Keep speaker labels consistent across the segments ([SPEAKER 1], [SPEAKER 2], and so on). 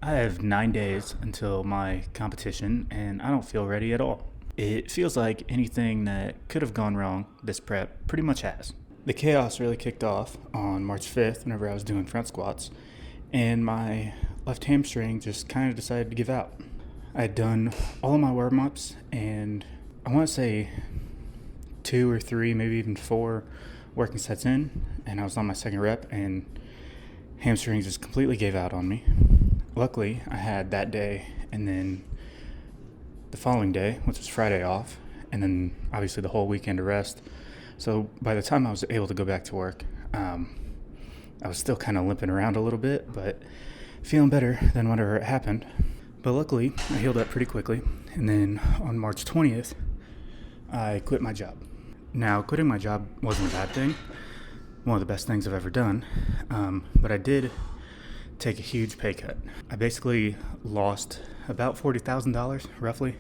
[SPEAKER 1] I have 9 days until my competition, and I don't feel ready at all. It feels like anything that could have gone wrong this prep pretty much has. The chaos really kicked off on March 5th whenever I was doing front squats, and my left hamstring just kind of decided to give out. I had done all of my warm ups, and I want to say 2 or 3, maybe even 4 working sets in, and I was on my second rep, and hamstring just completely gave out on me. Luckily, I had that day and then the following day, which was Friday, off, and then obviously the whole weekend to rest. So by the time I was able to go back to work, I was still kind of limping around a little bit, but feeling better than whenever it happened. But luckily, I healed up pretty quickly, and then on March 20th, I quit my job. Now, quitting my job wasn't a bad thing, one of the best things I've ever done, but I did take a huge pay cut. I basically lost about $40,000, roughly.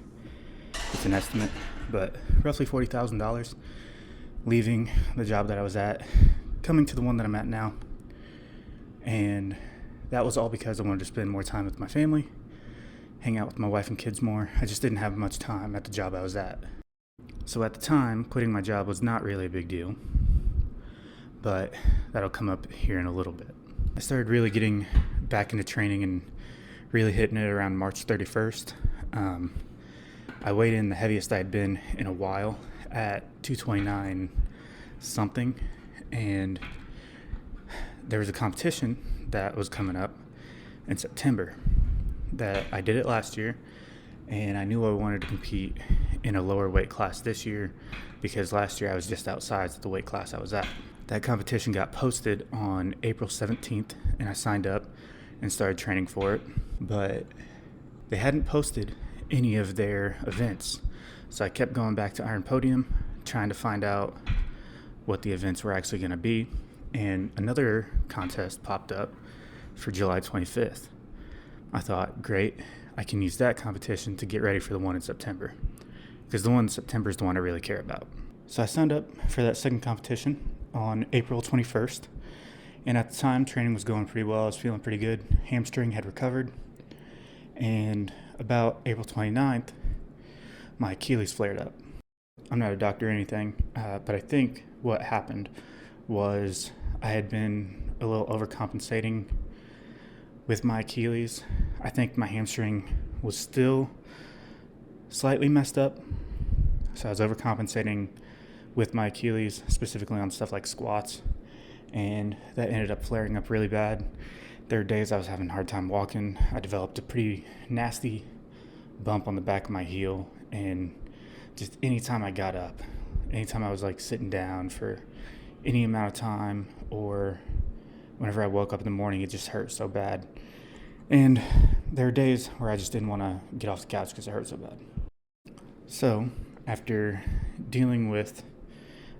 [SPEAKER 1] It's an estimate, but roughly $40,000 leaving the job that I was at, coming to the one that I'm at now. And that was all because I wanted to spend more time with my family, hang out with my wife and kids more. I just didn't have much time at the job I was at. So at the time, quitting my job was not really a big deal, but that'll come up here in a little bit. I started really getting back into training and really hitting it around March 31st. I weighed in the heaviest I had been in a while at 229 something, and there was a competition that was coming up in September that I did it last year, and I knew I wanted to compete in a lower weight class this year because last year I was just outside the weight class I was at. That competition got posted on April 17th, and I signed up and started training for it, but they hadn't posted any of their events. So I kept going back to Iron Podium, trying to find out what the events were actually going to be, and another contest popped up for July 25th. I thought, great, I can use that competition to get ready for the one in September, because the one in September is the one I really care about. So I signed up for that second competition on April 21st, and at the time training was going pretty well. I was feeling pretty good. Hamstring had recovered, and about April 29th my Achilles flared up. I'm not a doctor or anything, but I think what happened was I had been a little overcompensating with my Achilles. I think my hamstring was still slightly messed up, so I was overcompensating with my Achilles, specifically on stuff like squats, and that ended up flaring up really bad. There were days I was having a hard time walking. I developed a pretty nasty bump on the back of my heel, and just anytime I got up, anytime I was like sitting down for any amount of time, or whenever I woke up in the morning, it just hurt so bad. And there were days where I just didn't want to get off the couch because it hurt so bad. So after dealing with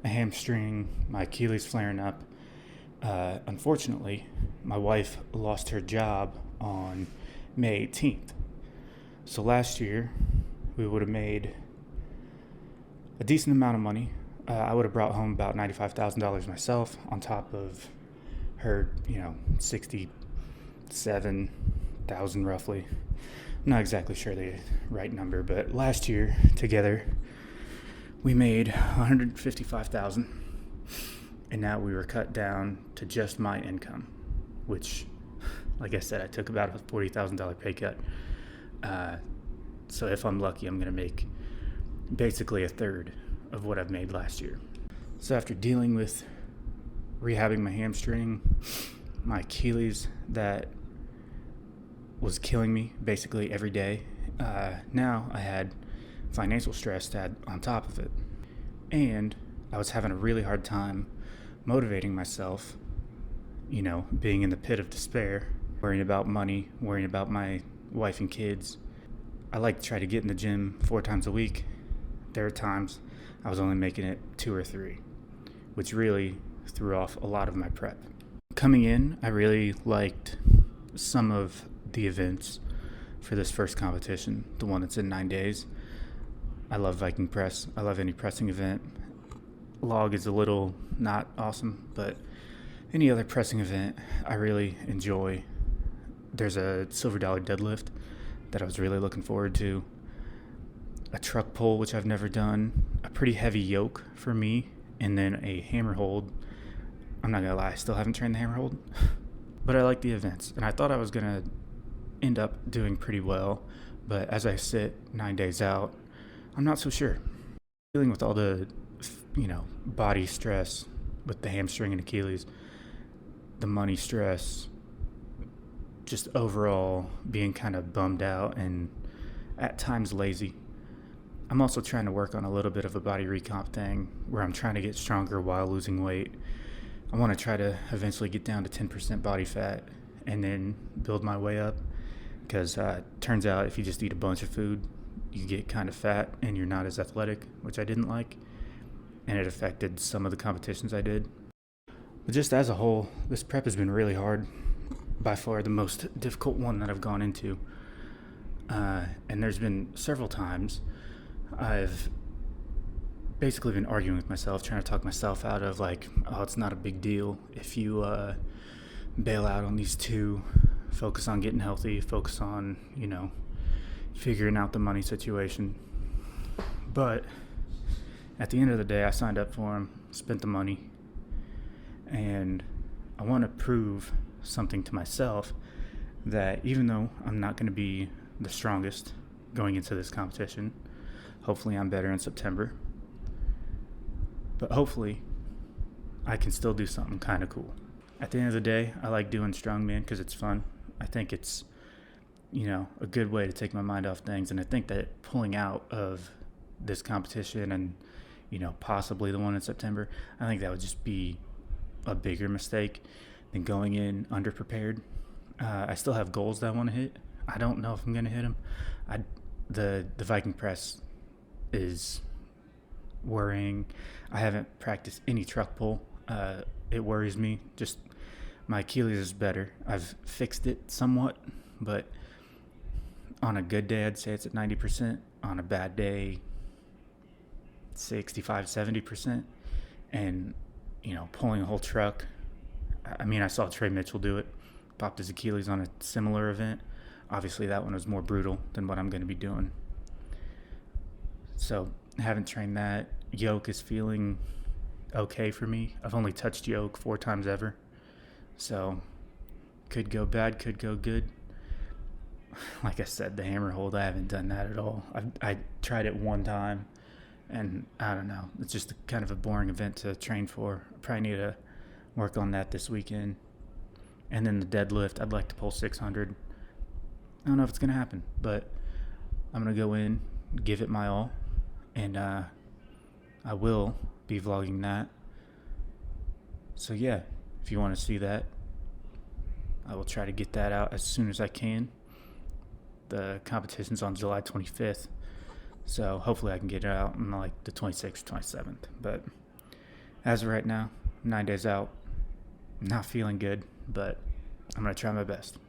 [SPEAKER 1] a hamstring, my Achilles flaring up, unfortunately, my wife lost her job on May 18th. So last year, we would have made a decent amount of money. I would have brought home about $95,000 myself, on top of her, $67,000 roughly. I'm not exactly sure the right number, but last year together we made $155,000, and now we were cut down to just my income, which, like I said, I took about a $40,000 pay cut. So if I'm lucky, I'm going to make basically a third of what I've made last year. So after dealing with rehabbing my hamstring, my Achilles that was killing me basically every day, now I had financial stress to add on top of it. And I was having a really hard time motivating myself, being in the pit of despair, worrying about money, worrying about my wife and kids. I like to try to get in the gym 4 times a week. There are times I was only making it 2 or 3, which really threw off a lot of my prep. Coming in, I really liked some of the events for this first competition, the one that's in 9 days. I love Viking press. I love any pressing event. Log is a little not awesome, but any other pressing event I really enjoy There's a silver dollar deadlift that I was really looking forward to, a truck pull, which I've never done, a pretty heavy yoke for me, and then a hammer hold. I'm not gonna lie, I still haven't trained the hammer hold, but I like the events, and I thought I was gonna end up doing pretty well, but as I sit 9 days out, I'm not so sure. Dealing with all the, body stress with the hamstring and Achilles, the money stress, just overall being kind of bummed out and at times lazy. I'm also trying to work on a little bit of a body recomp thing where I'm trying to get stronger while losing weight. I want to try to eventually get down to 10% body fat and then build my way up, because turns out if you just eat a bunch of food, you get kind of fat and you're not as athletic, which I didn't like, and it affected some of the competitions I did. But just as a whole, this prep has been really hard, by far the most difficult one that I've gone into, and there's been several times I've basically been arguing with myself, trying to talk myself out of it's not a big deal if you bail out on these two, focus on getting healthy, focus on, figuring out the money situation. But at the end of the day, I signed up for them, spent the money, and I want to prove something to myself, that even though I'm not going to be the strongest going into this competition, hopefully I'm better in September, but hopefully I can still do something kind of cool. At the end of the day, I like doing Strongman because it's fun. I think it's, a good way to take my mind off things, and I think that pulling out of this competition and, possibly the one in September, I think that would just be a bigger mistake than going in underprepared. I still have goals that I want to hit. I don't know if I'm going to hit them. The Viking press is worrying. I haven't practiced any truck pull. It worries me. Just my Achilles is better. I've fixed it somewhat, but on a good day, I'd say it's at 90%. On a bad day, 65, 70%. And, pulling a whole truck. I saw Trey Mitchell do it. Popped his Achilles on a similar event. Obviously, that one was more brutal than what I'm going to be doing. So, haven't trained that. Yoke is feeling okay for me. I've only touched yoke 4 times ever. So, could go bad, could go good. Like I said, the hammer hold, I haven't done that at all. I tried it one time, and I don't know. It's just kind of a boring event to train for. I probably need to work on that this weekend. And then the deadlift, I'd like to pull 600. I don't know if it's going to happen, but I'm going to go in, give it my all, and I will be vlogging that. So yeah, if you want to see that, I will try to get that out as soon as I can. The competition's on July 25th, so hopefully I can get it out on the 26th, 27th. But as of right now, 9 days out, not feeling good, but I'm going to try my best.